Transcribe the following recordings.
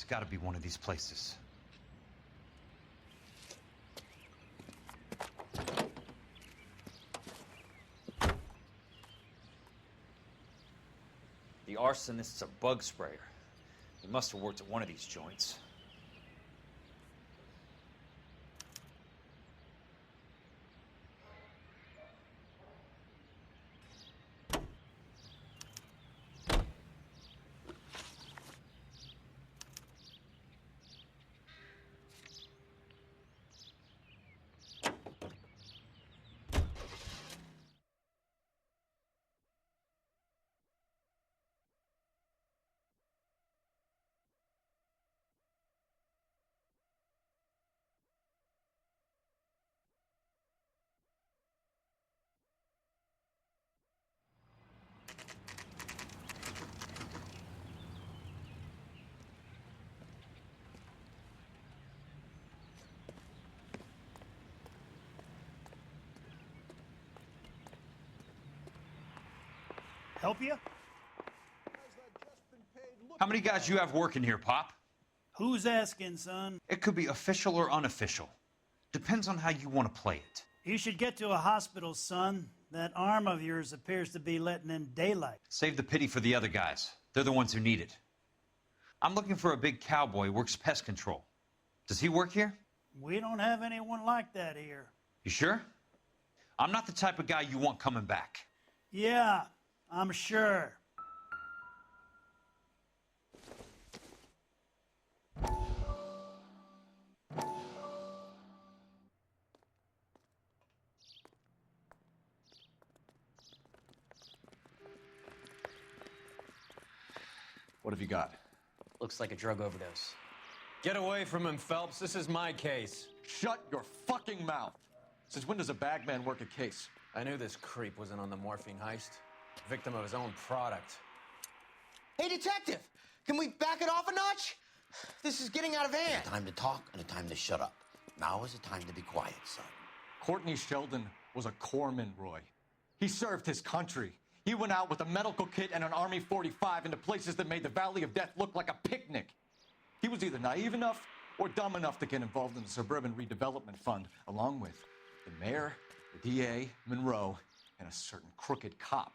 It's gotta be one of these places. The arsonist's a bug sprayer. He must have worked at one of these joints. Help you? How many guys you have working here, Pop? Who's asking, son? It could be official or unofficial. Depends on how you want to play it. You should get to a hospital, son. That arm of yours appears to be letting in daylight. Save the pity for the other guys. They're the ones who need it. I'm looking for a big cowboy who works pest control. Does he work here? We don't have anyone like that here. You sure? I'm not the type of guy you want coming back. Yeah, I'm sure. What have you got? Looks like a drug overdose. Get away from him, Phelps. This is my case. Shut your fucking mouth! Since when does a bagman work a case? I knew this creep wasn't on the morphine heist. Victim of his own product. Hey, detective! Can we back it off a notch? This is getting out of hand. A time to talk and a time to shut up. Now is the time to be quiet, son. Courtney Sheldon was a corpsman, Roy. He served his country. He went out with a medical kit and an Army 45 into places that made the Valley of Death look like a picnic. He was either naive enough or dumb enough to get involved in the Suburban Redevelopment Fund, along with the mayor, the DA, Monroe, and a certain crooked cop.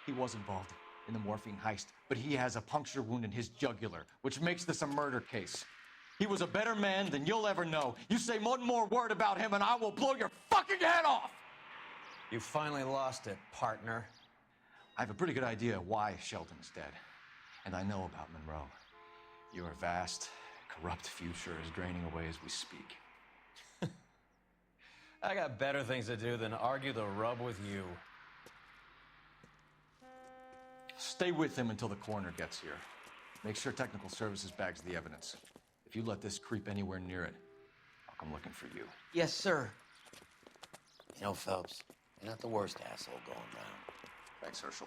He was involved in the morphine heist, but he has a puncture wound in his jugular, which makes this a murder case. He was a better man than you'll ever know. You say one more word about him and I will blow your fucking head off! You finally lost it, partner. I have a pretty good idea why Sheldon is dead. And I know about Monroe. Your vast, corrupt future is draining away as we speak. I got better things to do than argue the rub with you. Stay with him until the coroner gets here. Make sure technical services bags the evidence. If you let this creep anywhere near it, I'll come looking for you. Yes, sir. You know, Phelps, you're not the worst asshole going round. Thanks, Herschel.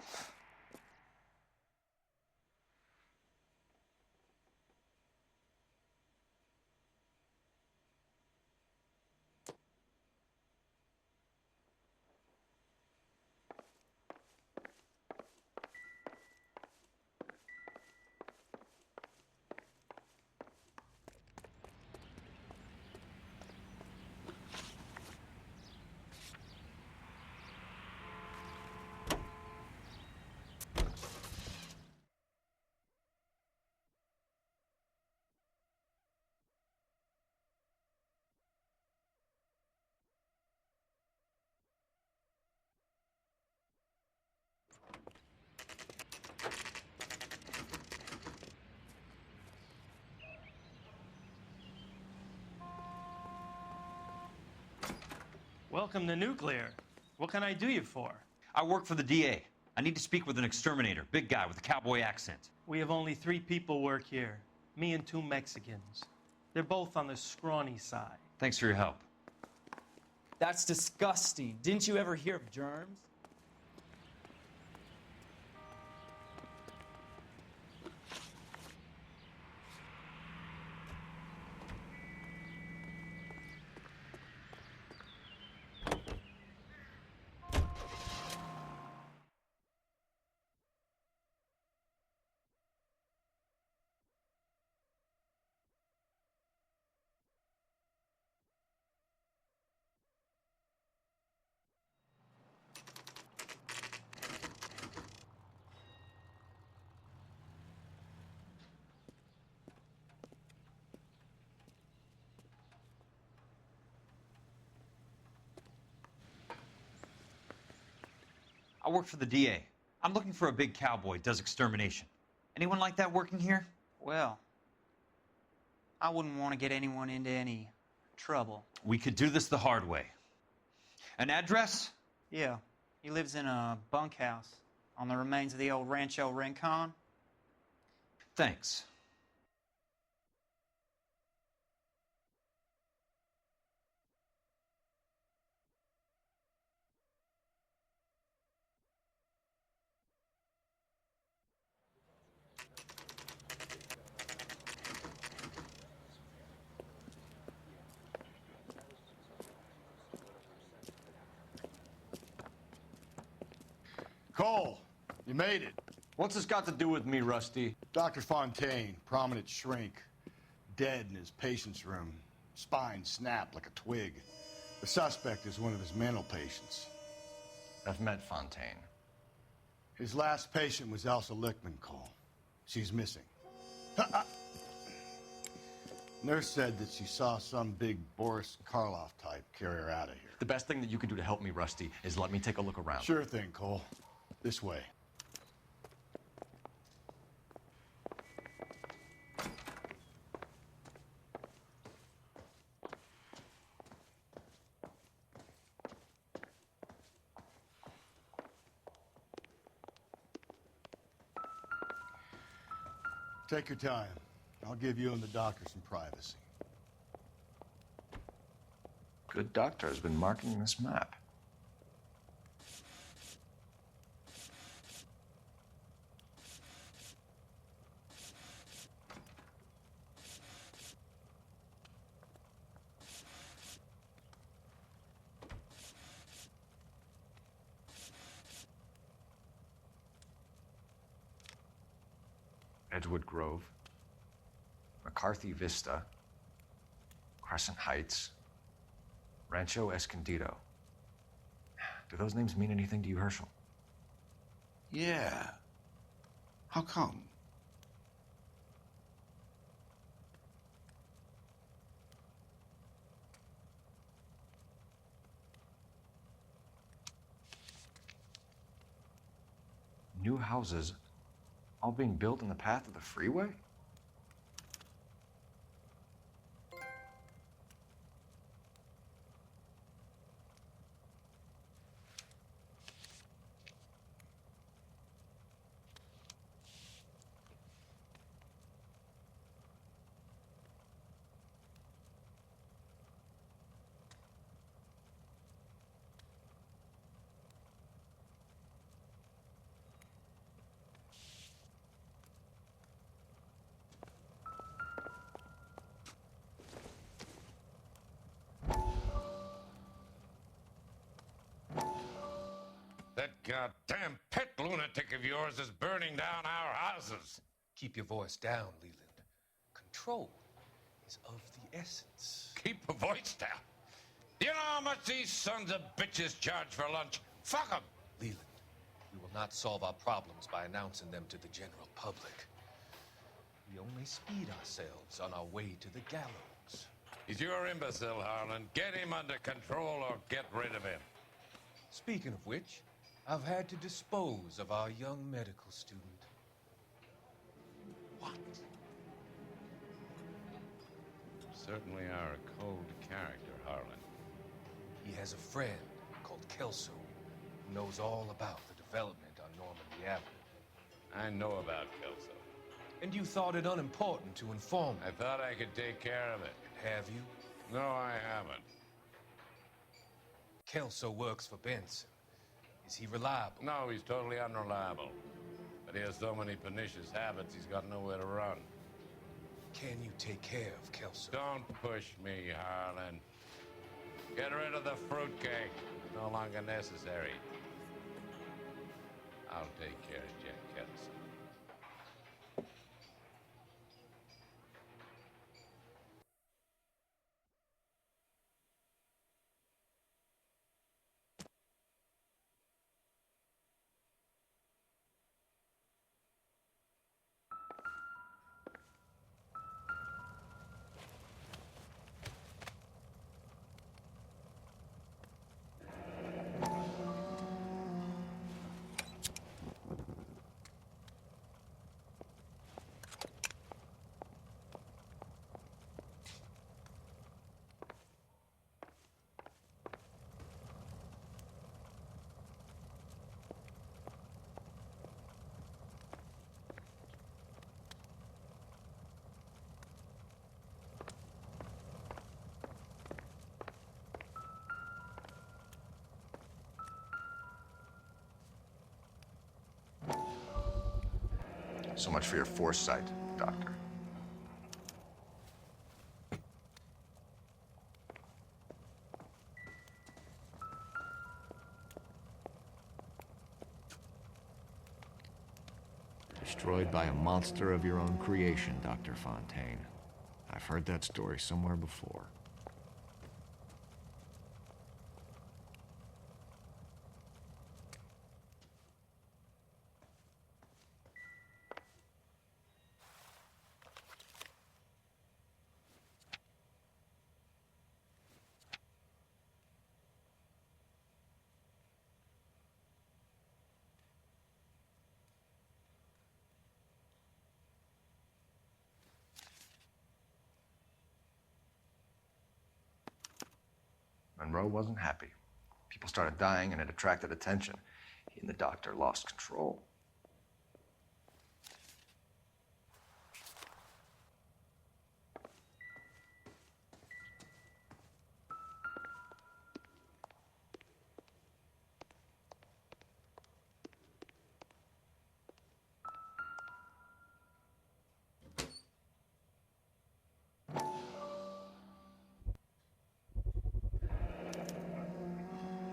Welcome to Nuclear. What can I do you for? I work for the DA. I need to speak with an exterminator, big guy with a cowboy accent. We have only 3 people work here. Me and 2 Mexicans. They're both on the scrawny side. Thanks for your help. That's disgusting. Didn't you ever hear of germs? I work for the DA. I'm looking for a big cowboy, does extermination. Anyone like that working here? Well, I wouldn't want to get anyone into any trouble. We could do this the hard way. An address? Yeah, he lives in a bunkhouse on the remains of the old Rancho Rincon. Thanks. Cole, you made it. What's this got to do with me, Rusty? Dr. Fontaine, prominent shrink, dead in his patient's room. Spine snapped like a twig. The suspect is one of his mental patients. I've met Fontaine. His last patient was Elsa Lichtman, Cole. She's missing. Nurse said that she saw some big Boris Karloff type carry her out of here. The best thing that you can do to help me, Rusty, is let me take a look around. Sure thing, Cole. This way. Take your time. I'll give you and the doctor some privacy. Good doctor has been marking this map. Edgewood Grove, McCarthy Vista, Crescent Heights, Rancho Escondido. Do those names mean anything to you, Herschel? Yeah. How come? New houses all being built in the path of the freeway? That goddamn pet lunatic of yours is burning down our houses. Keep your voice down, Leland. Control is of the essence. Keep your voice down. You know how much these sons of bitches charge for lunch? Fuck them. Leland, we will not solve our problems by announcing them to the general public. We only speed ourselves on our way to the gallows. He's your imbecile, Harlan. Get him under control or get rid of him. Speaking of which, I've had to dispose of our young medical student. What? Certainly are a cold character, Harlan. He has a friend called Kelso who knows all about the development on Normandy Avenue. I know about Kelso. And you thought it unimportant to inform me. I thought I could take care of it. Have you? No, I haven't. Kelso works for Benson. Is he reliable? No, he's totally unreliable. But he has so many pernicious habits, he's got nowhere to run. Can you take care of Kelso? Don't push me, Harlan. Get rid of the fruitcake. It's no longer necessary. I'll take care of Jack Kelso. So much for your foresight, Doctor. Destroyed by a monster of your own creation, Dr. Fontaine. I've heard that story somewhere before. Monroe wasn't happy. People started dying and it attracted attention. He and the doctor lost control.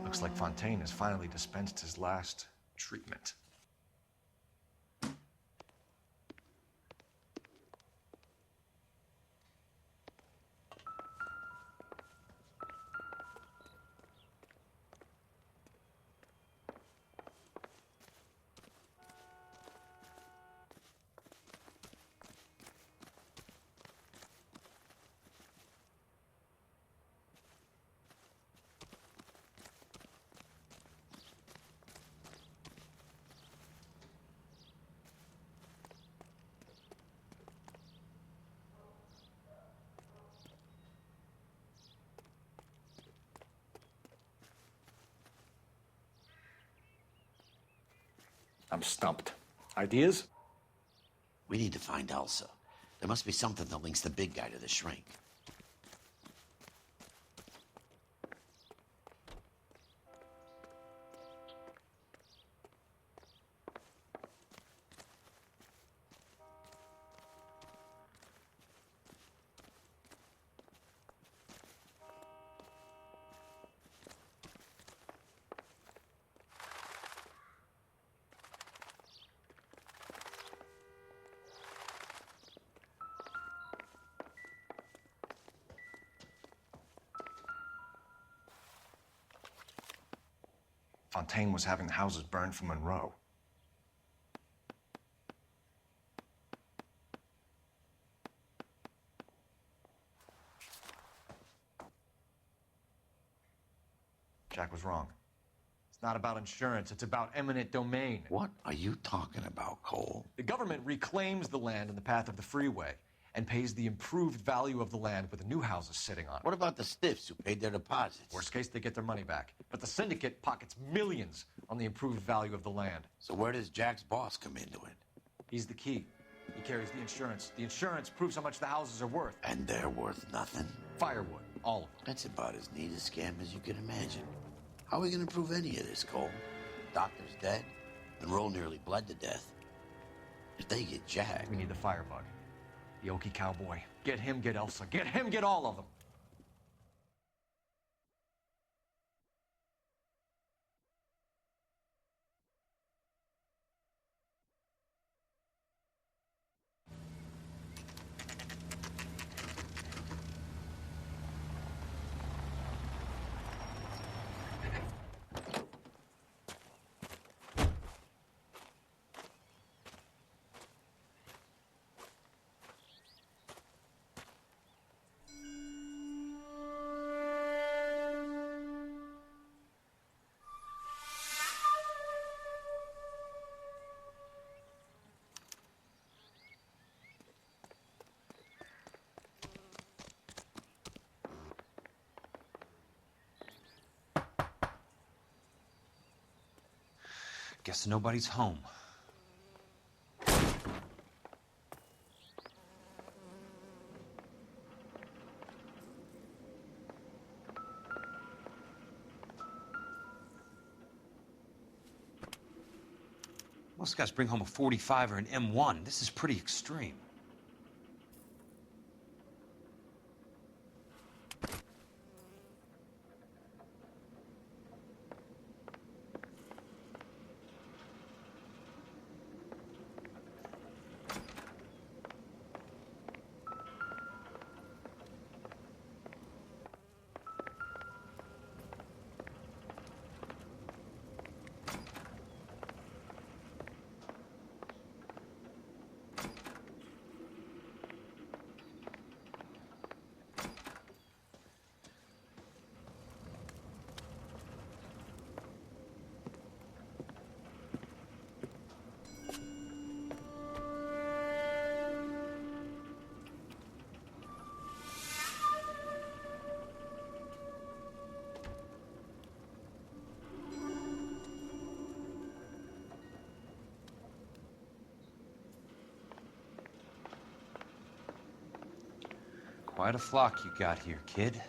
Looks like Fontaine has finally dispensed his last treatment. I'm stumped. Ideas? We need to find Elsa. There must be something that links the big guy to the shrink. Fontaine was having the houses burned for Monroe. Jack was wrong. It's not about insurance, it's about eminent domain. What are you talking about, Cole? The government reclaims the land in the path of the freeway and pays the improved value of the land with the new houses sitting on it. What about the stiffs who paid their deposits? Worst case, they get their money back. But the syndicate pockets millions on the improved value of the land. So where does Jack's boss come into it? He's the key. He carries the insurance. The insurance proves how much the houses are worth. And they're worth nothing? Firewood, all of them. That's about as neat a scam as you can imagine. How are we going to prove any of this, Cole? Doctor's dead. Monroe nearly bled to death. If they get Jack... We need the firebug. The Okie cowboy. Get him, get Elsa. Get him, get all of them. Guess nobody's home. Most guys bring home a 45 or an M1. This is pretty extreme. Quite a flock you got here, kid.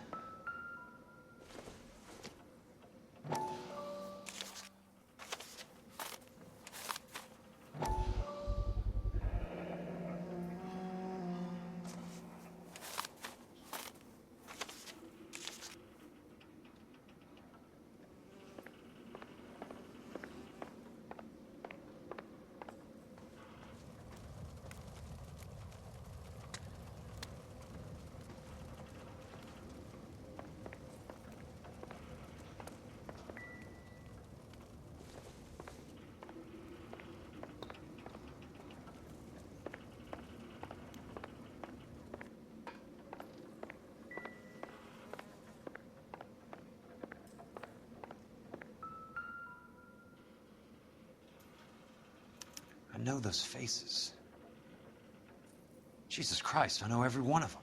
I know those faces. Jesus Christ, I know every one of them.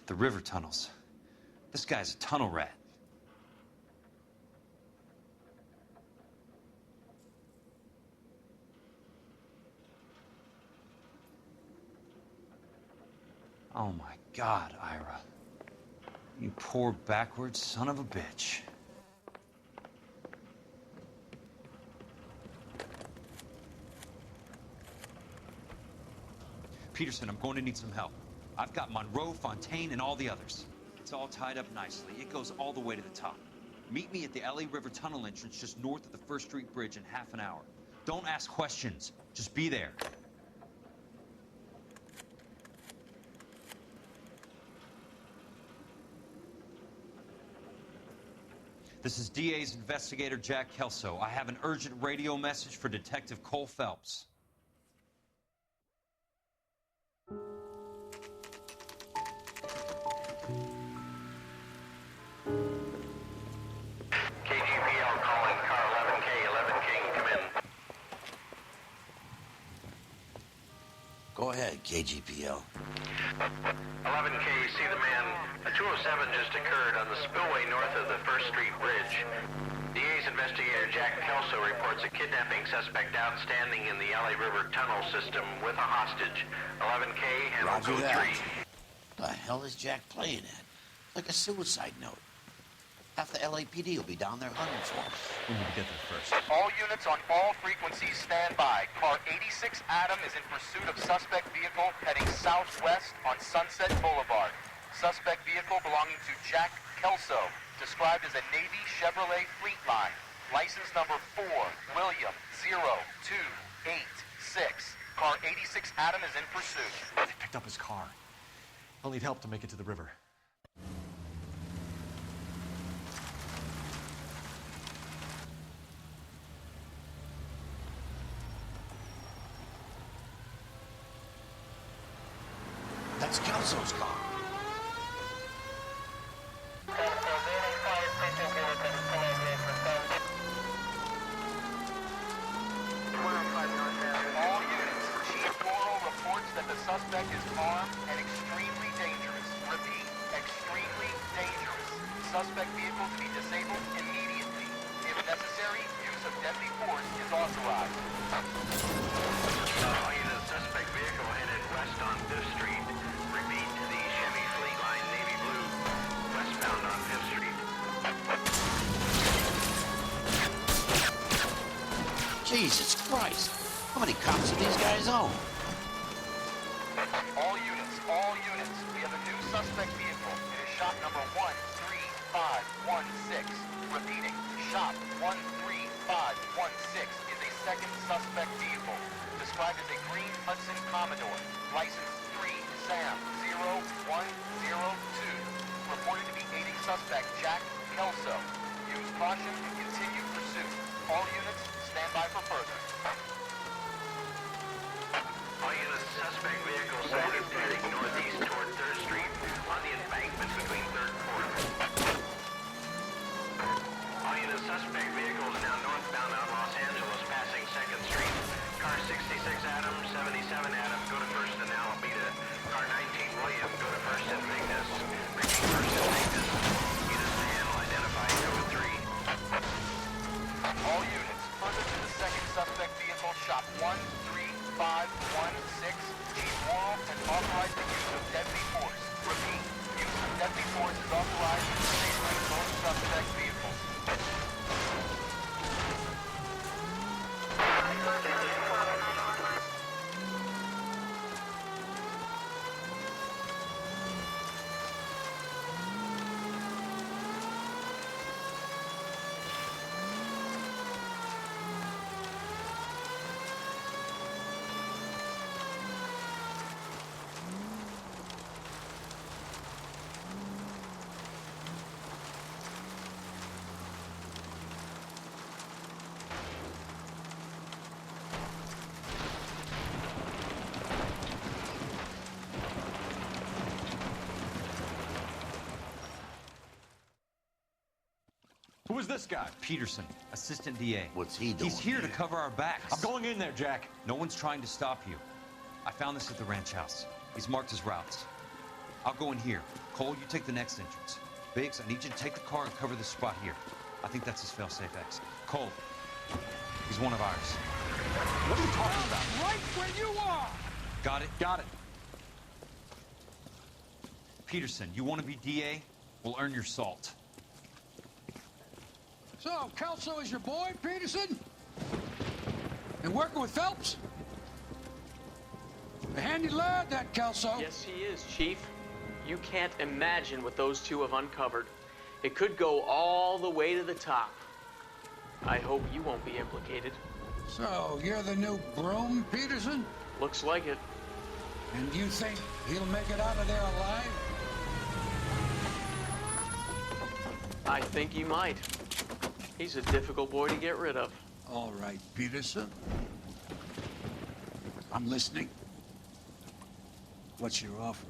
The river tunnels. This guy's a tunnel rat. Oh my God, Ira. You poor backwards son of a bitch. Peterson, I'm going to need some help. I've got Monroe, Fontaine, and all the others. It's all tied up nicely. It goes all the way to the top. Meet me at the LA River Tunnel entrance just north of the First Street Bridge in half an hour. Don't ask questions. Just be there. This is DA's investigator, Jack Kelso. I have an urgent radio message for Detective Cole Phelps. KGPL calling car 11K, 11 King, come in. Go ahead, KGPL. 11K, see the man. A 207 just occurred on the spillway north of the First Street Bridge. DA's investigator Jack Kelso reports a kidnapping suspect outstanding in the LA River Tunnel system with a hostage. 11K, handle Roger code that. 3. The hell is Jack playing at? Like a suicide note. Half the LAPD will be down there hunting for him. We need to get there first. All units on all frequencies stand by. Car 86 Adam is in pursuit of suspect vehicle heading southwest on Sunset Boulevard. Suspect vehicle belonging to Jack Kelso, described as a Navy Chevrolet Fleetline. License number 4, William 0286. Car 86 Adam is in pursuit. They picked up his car. I'll need help to make it to the river. That's Kelso's car. All units, Chief Doral reports that the suspect is armed and extremely dangerous. Repeat, extremely dangerous. Suspect vehicle to be disabled immediately. If necessary, use of deadly force is authorized. All units, suspect vehicle headed west on 5th Street. Repeat, the Chevy Fleetline Navy Blue, westbound on 5th Street. Jesus Christ. How many cops do these guys own? All units, we have a new suspect vehicle. It is shop number 13516. Repeating, shop 13516 is a second suspect vehicle, described as a green Hudson Commodore, license 3 Sam 0102, reported to be aiding suspect Jack Kelso. Use caution and continue pursuit. All units, stand by for further. All units, suspect vehicle sighted heading northeast toward 3rd Street on the embankment between 3rd and 4th. All units, suspect vehicle is now northbound on Los Angeles, passing 2nd Street. Car 66 Adam, 77 Adam, go to 1st and Alameda. Car 19 William, go to 1st and Vignes. Reaching 1st and Vignes. Units to handle, identifying code 3. All units, further to the second suspect vehicle, shop 13516. Chief Moral has authorized the use of deadly force. Repeat, use of deadly force is authorized in disabling both suspect vehicles. Who is this guy? Peterson, assistant DA. What's he doing? He's here to cover our backs. I'm going in there, Jack. No one's trying to stop you. I found this at the ranch house. He's marked his routes. I'll go in here. Cole, you take the next entrance. Biggs, I need you to take the car and cover this spot here. I think that's his fail-safe exit. Cole, he's one of ours. What are you talking about? Right where you are! Got it? Got it. Peterson, you want to be DA? We'll earn your salt. So, Kelso is your boy, Peterson? And working with Phelps? A handy lad, that Kelso. Yes, he is, Chief. You can't imagine what those two have uncovered. It could go all the way to the top. I hope you won't be implicated. So, you're the new broom, Peterson? Looks like it. And you think he'll make it out of there alive? I think he might. He's a difficult boy to get rid of. All right, Peterson. I'm listening. What's your offer?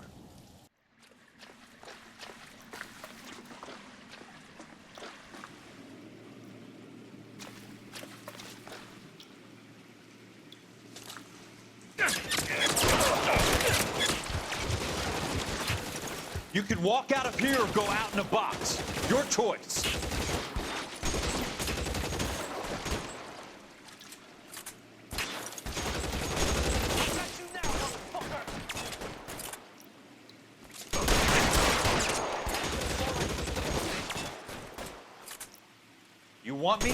You can walk out of here or go out in a box. Your choice. You want me?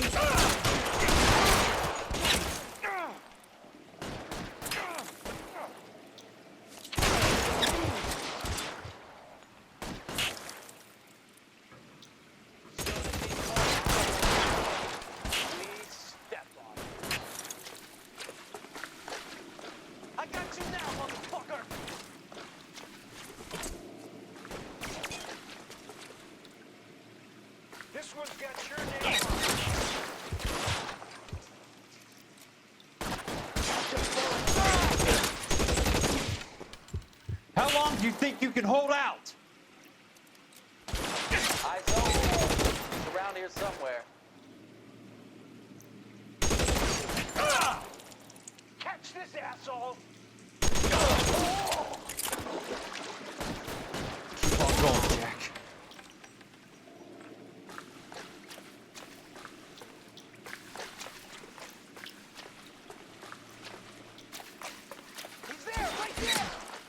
I got you now, motherfucker! This one's got your name on it. How long do you think you can hold out? Eyes open. He's around here somewhere. Catch this asshole! Keep on going, Jack. He's there, right there!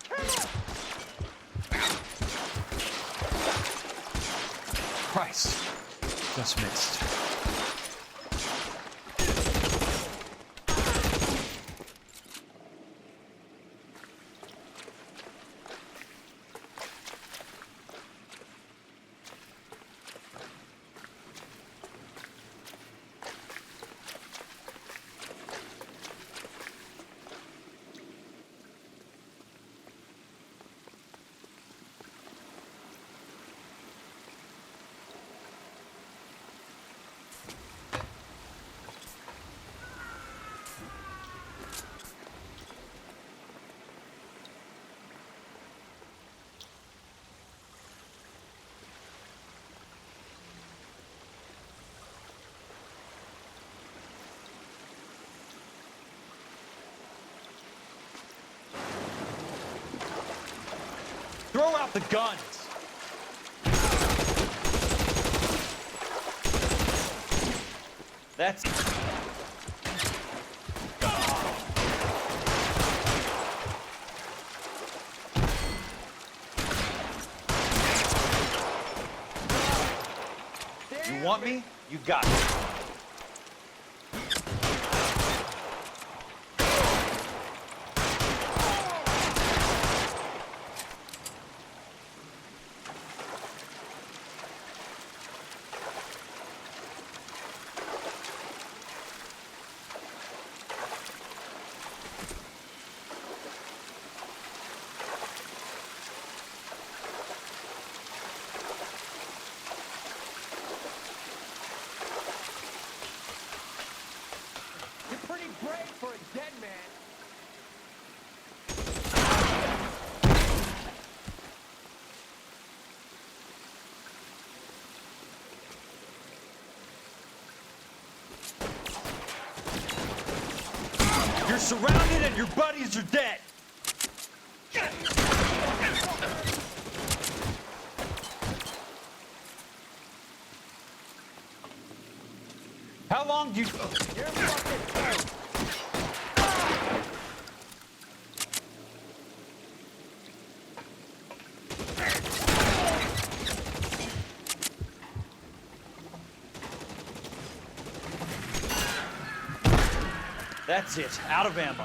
Kill him! Christ. Just missed. Throw out the guns! That's... You want me? You got it. Brave for a dead man. You're surrounded and your buddies are dead. How long do you... You're fucking dead. That's it. Out of ammo.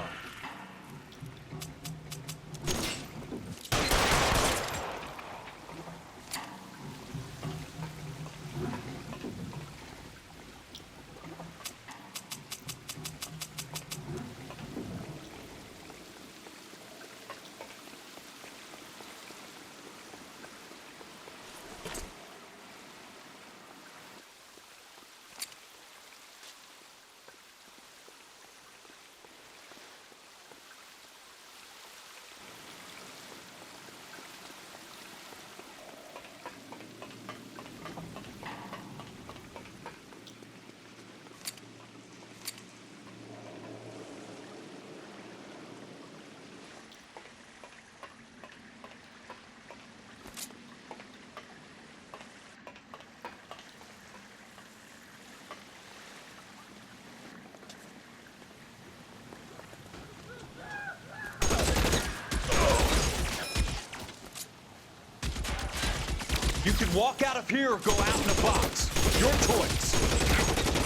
You can walk out of here or go out in a box. Your choice.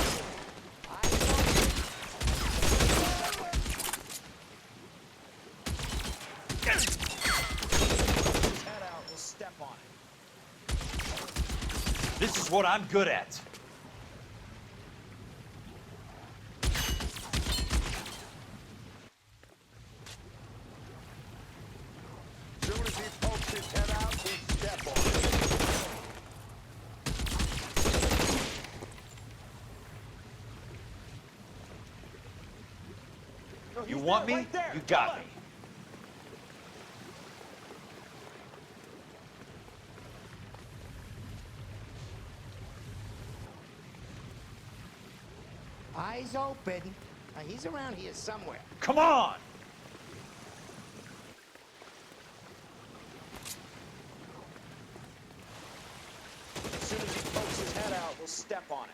what I'm good at. Soon as he pokes his head out, we step on it. You want me? You got me. Eyes open. He's around here somewhere. Come on! As soon as he pokes his head out, we'll step on it.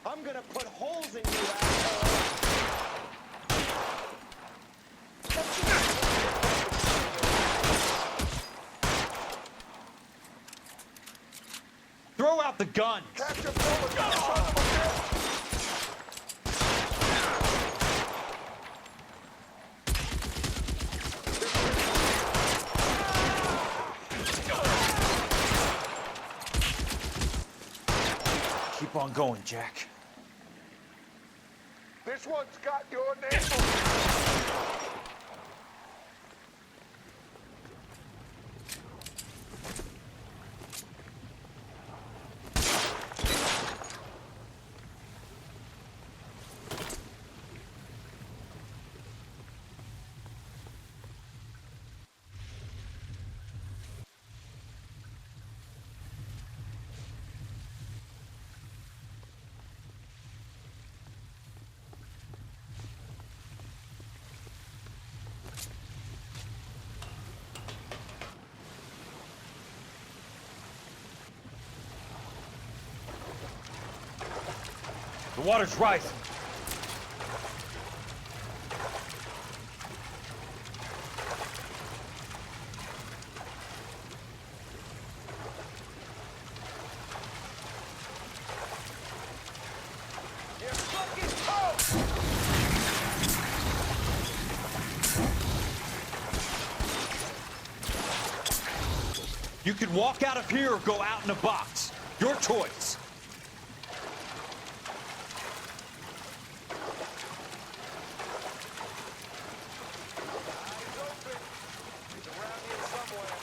I'm gonna put holes in you, asshole! Throw out the guns! Catch a bullet, you son of a bitch! Keep on going, Jack. This one's got your name. The water's rising. You fucking toast! You can walk out of here or go out in a box. Your choice. Eyes open. He's around here somewhere.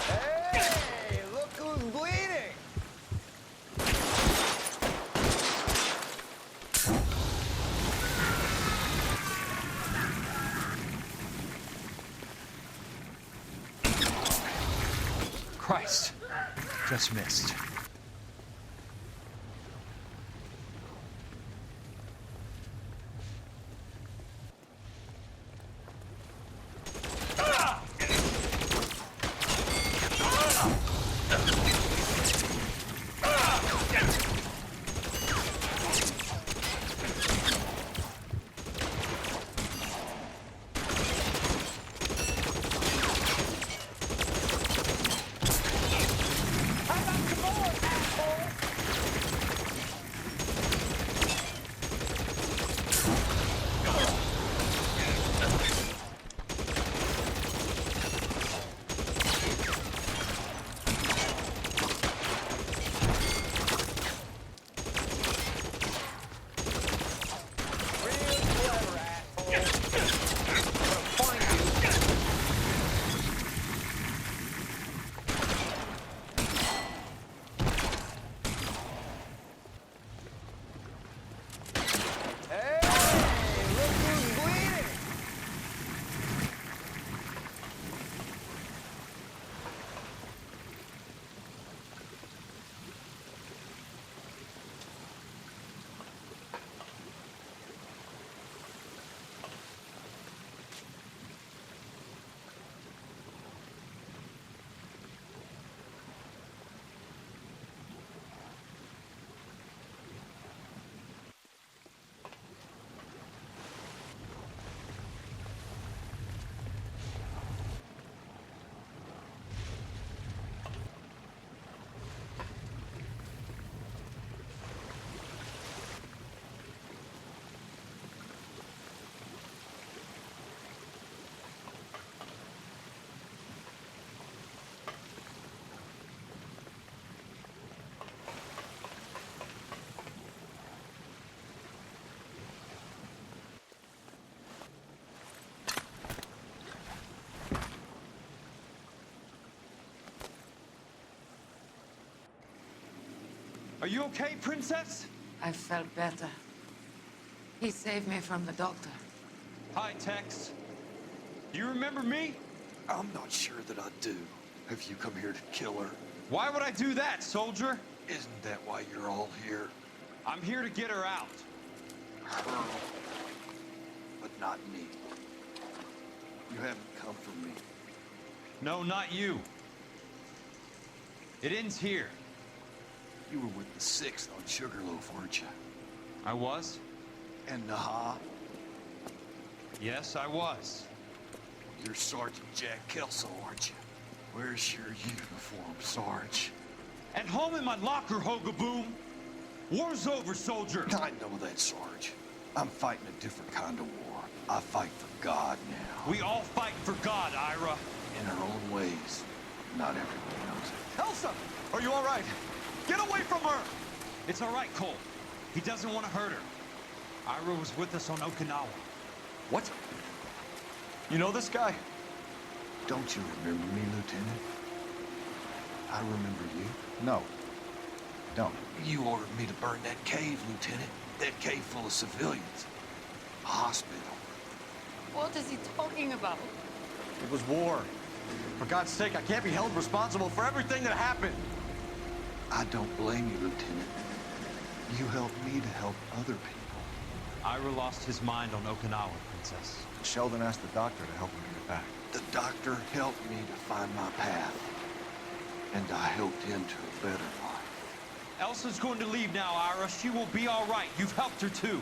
Hey, look who's bleeding! Christ. Just missed. How about some more? Are you okay, Princess? I felt better. He saved me from the doctor. Hi, Tex. Do you remember me? I'm not sure that I do. Have you come here to kill her? Why would I do that, soldier? Isn't that why you're all here? I'm here to get her out. Her. But not me. You haven't come for me. No, not you. It ends here. You were with the 6th on Sugarloaf, weren't you? I was? And Naha? Yes, I was. You're Sergeant Jack Kelso, aren't you? Where's your uniform, Sarge? At home in my locker, Hogaboom. War's over, soldier. I know that, Sarge. I'm fighting a different kind of war. I fight for God now. We all fight for God, Ira. In our own ways. Not everyone knows it. Elsa! Are you all right? Get away from her! It's all right, Cole. He doesn't want to hurt her. Ira was with us on Okinawa. What? You know this guy? Don't you remember me, Lieutenant? I remember you. No. Don't. You ordered me to burn that cave, Lieutenant. That cave full of civilians. A hospital. What is he talking about? It was war. For God's sake, I can't be held responsible for everything that happened. I don't blame you, Lieutenant. You helped me to help other people. Ira lost his mind on Okinawa, Princess. Sheldon asked the doctor to help him get it back. The doctor helped me to find my path. And I helped him to a better life. Elsa's going to leave now, Ira. She will be all right. You've helped her, too.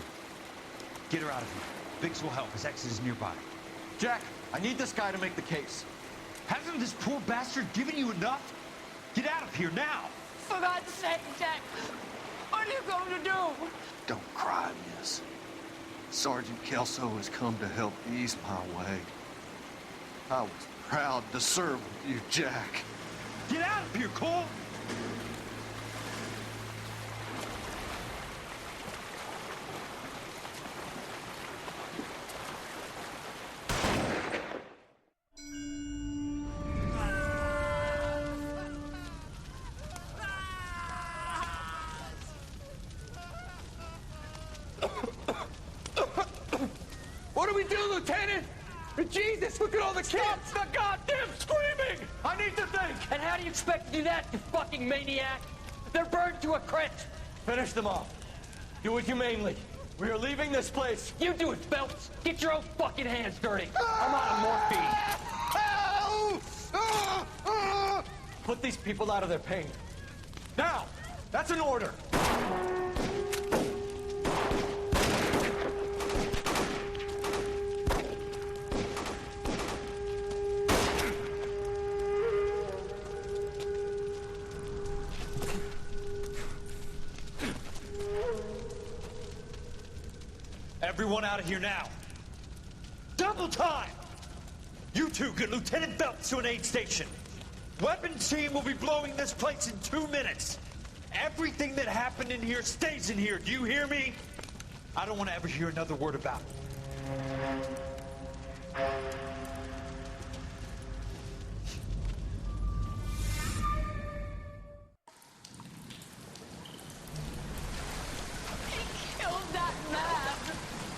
Get her out of here. Biggs will help. His exit is nearby. Jack, I need this guy to make the case. Hasn't this poor bastard given you enough? Get out of here now! For God's sake, Jack! What are you going to do? Don't cry, miss. Sergeant Kelso has come to help ease my way. I was proud to serve with you, Jack. Get out of here, Cole! What do we do, Lieutenant? Jesus, look at all the kids! Stop the goddamn screaming! I need to think! And how do you expect to do that, you fucking maniac? They're burned to a crisp. Finish them off. Do it humanely. We are leaving this place. You do it, Phelps. Get your own fucking hands dirty. I'm out of morphine. Put these people out of their pain. Now! That's an order! Everyone out of here now. Double time! You two get Lieutenant Phelps to an aid station. Weapons team will be blowing this place in 2 minutes. Everything that happened in here stays in here. Do you hear me? I don't want to ever hear another word about it.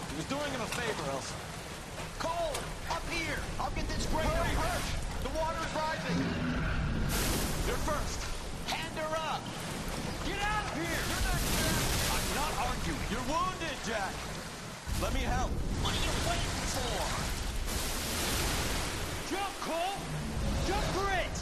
He was doing him a favor, Elsa. Cole, up here. I'll get this grader. Hurry! The water is rising. You're first. Hand her up. Get out of here! You're next, Jack. I'm not arguing. You're wounded, Jack. Let me help. What are you waiting for? Jump, Cole! Jump for it!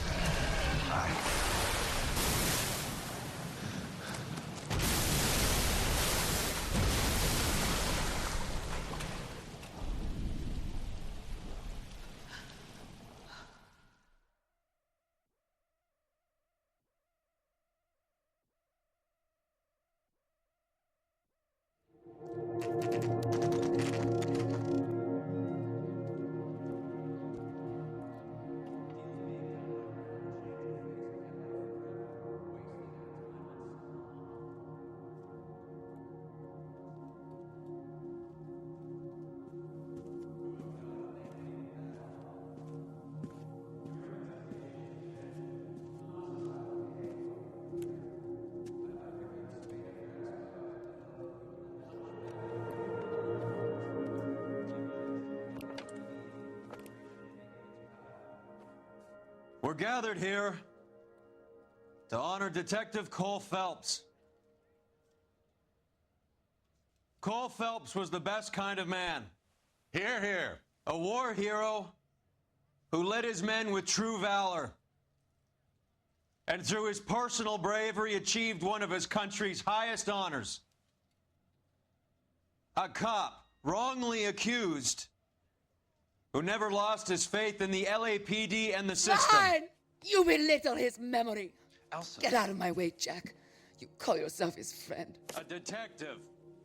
We're gathered here to honor Detective Cole Phelps. Cole Phelps was the best kind of man. Hear, hear. A war hero who led his men with true valor. And through his personal bravery achieved one of his country's highest honors. A cop wrongly accused who never lost his faith in the LAPD and the system. Fine! You belittle his memory. Elsa. Get out of my way, Jack. You call yourself his friend. A detective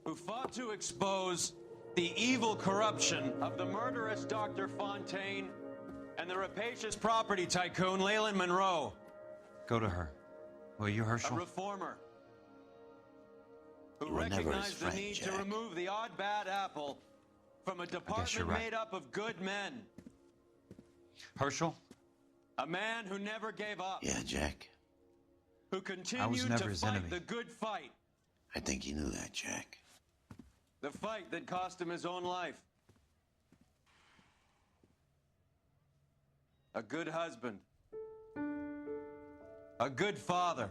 who fought to expose the evil corruption of the murderous Dr. Fontaine and the rapacious property tycoon Leyland Monroe. Go to her. Will you, Herschel? A reformer who You were never his recognized friend, the need Jack. to remove the odd bad apple from a you're department right. made up of good men. Herschel? A man who never gave up. Yeah, Jack. Who I was continued never to his fight enemy. the good fight. I think you knew that, Jack. The fight that cost him his own life. A good husband. A good father.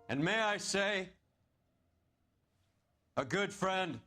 And may I say, a good friend.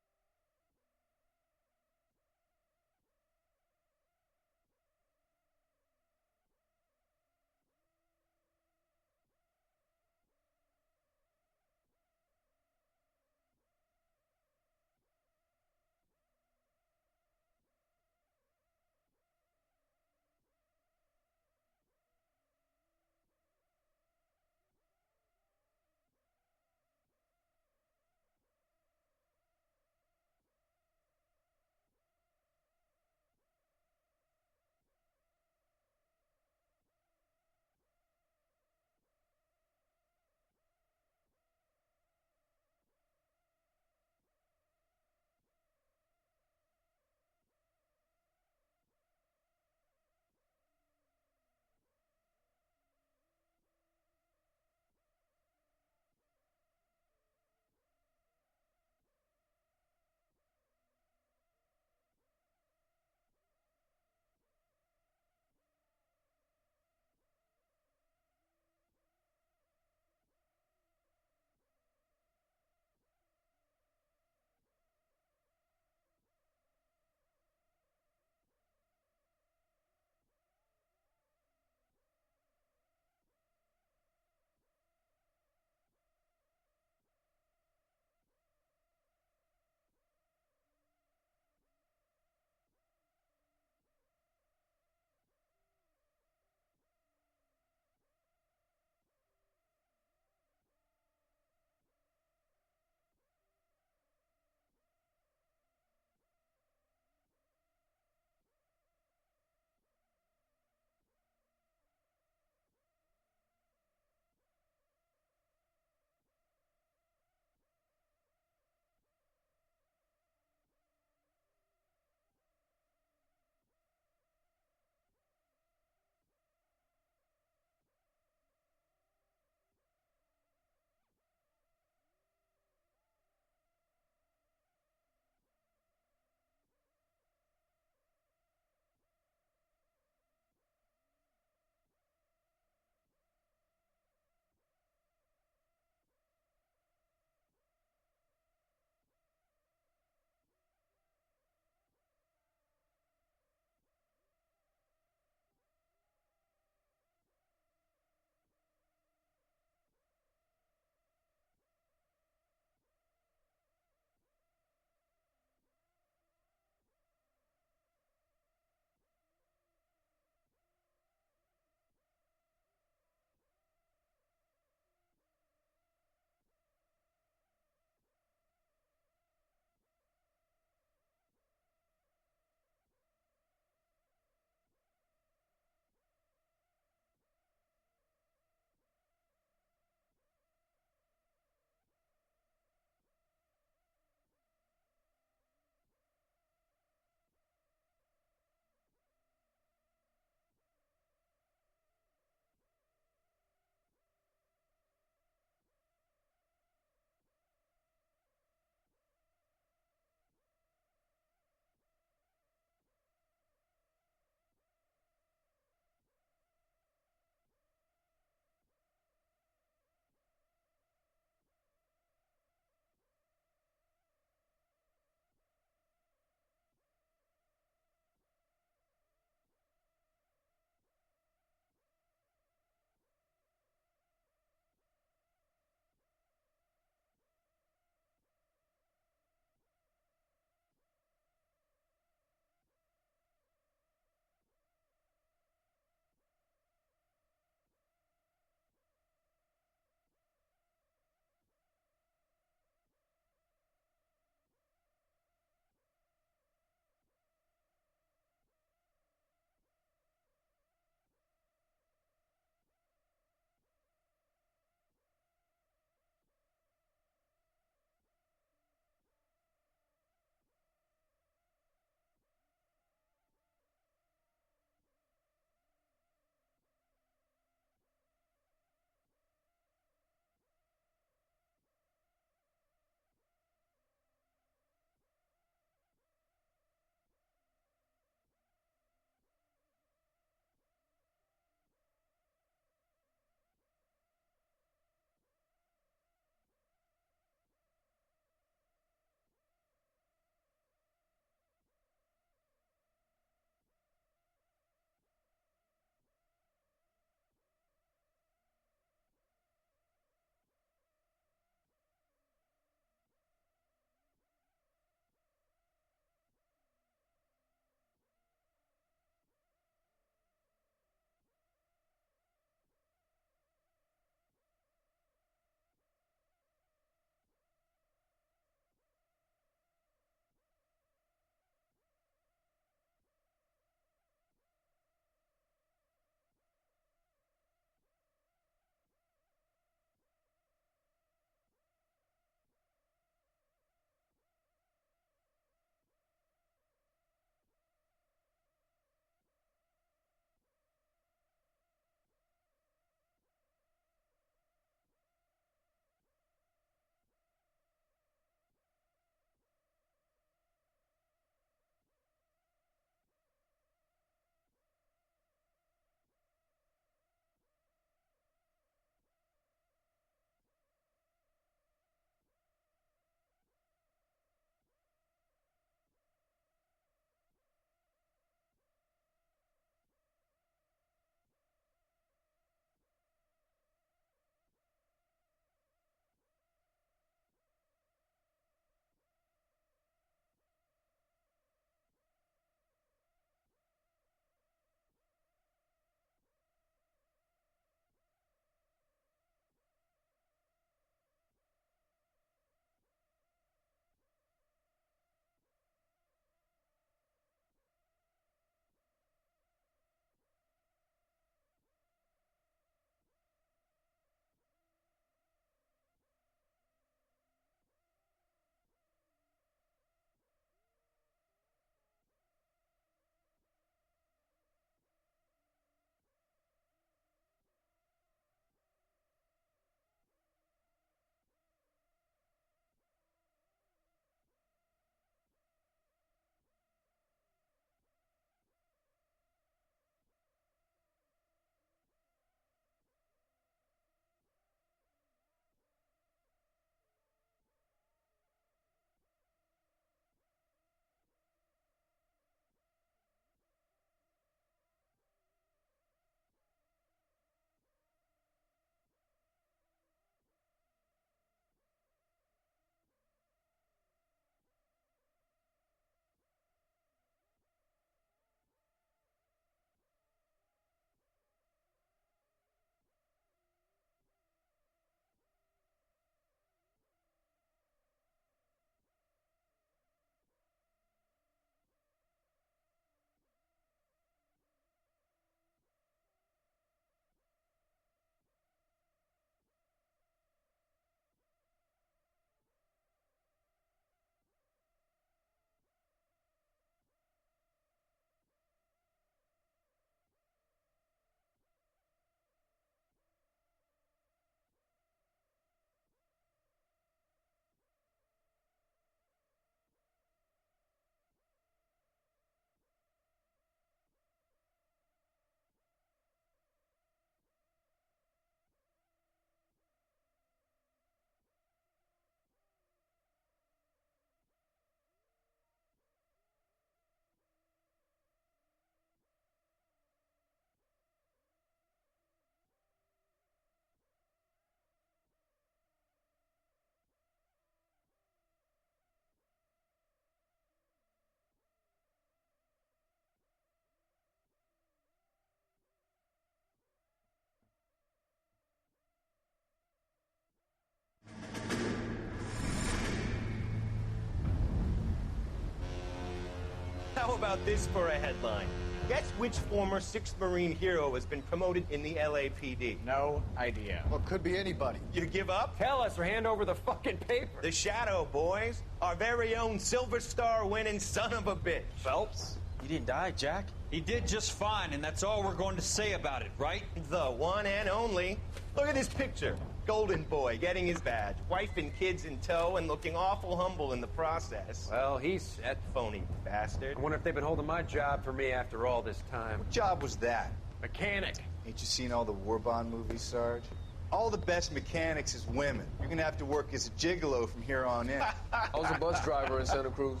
about this for a headline? Guess which former 6th Marine hero has been promoted in the LAPD? No idea. Well, could be anybody. You give up? Tell us or hand over the fucking paper. The Shadow, boys. Our very own Silver Star winning son of a bitch. Phelps? He didn't die, Jack. He did just fine, and that's all we're going to say about it, right? The one and only. Look at this picture. Golden boy getting his badge, wife and kids in tow, and looking awful humble in the process. Well, he's set. Phony bastard. I wonder if they've been holding my job for me after all this time. What job was that? Mechanic. Ain't you seen all the war bond movies, Sarge? All the best mechanics is women. You're gonna have to work as a gigolo from here on in. I was a bus driver in Santa Cruz.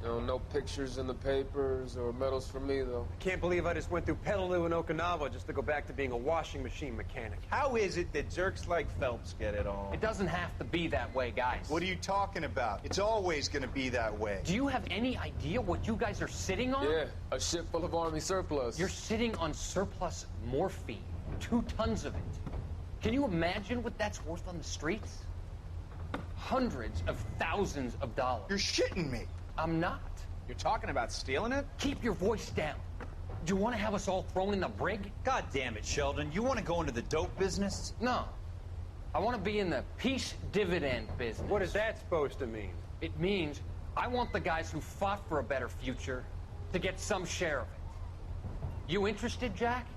You know, no pictures in the papers or medals for me, though. I can't believe I just went through Petaloo and Okinawa just to go back to being a washing machine mechanic. How is it that jerks like Phelps get it all? It doesn't have to be that way, guys. What are you talking about? It's always gonna be that way. Do you have any idea what you guys are sitting on? Yeah, a ship full of Army surplus. You're sitting on surplus morphine. 2 tons of it. Can you imagine what that's worth on the streets? Hundreds of thousands of dollars. You're shitting me. I'm not. You're talking about stealing it? Keep your voice down. Do you want to have us all thrown in the brig? God damn it, Sheldon. You want to go into the dope business? No. I want to be in the peace dividend business. What is that supposed to mean? It means I want the guys who fought for a better future to get some share of it. You interested, Jack?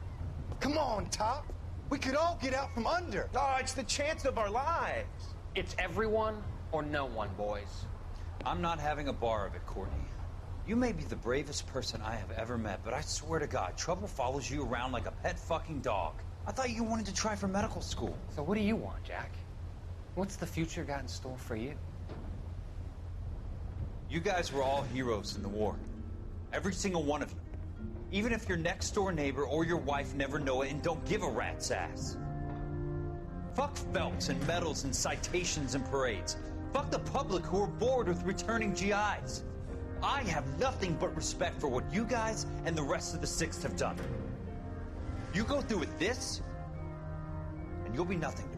Come on, Top. We could all get out from under. Oh, it's the chance of our lives. It's everyone or no one, boys. I'm not having a bar of it, Courtney. You may be the bravest person I have ever met, but I swear to God, trouble follows you around like a pet fucking dog. I thought you wanted to try for medical school. So what do you want, Jack? What's the future got in store for you? You guys were all heroes in the war. Every single one of you. Even if your next door neighbor or your wife never know it and don't give a rat's ass. Fuck Phelps and medals and citations and parades. Fuck the public who are bored with returning GIs. I have nothing but respect for what you guys and the rest of the 6th have done. You go through with this, and you'll be nothing to me.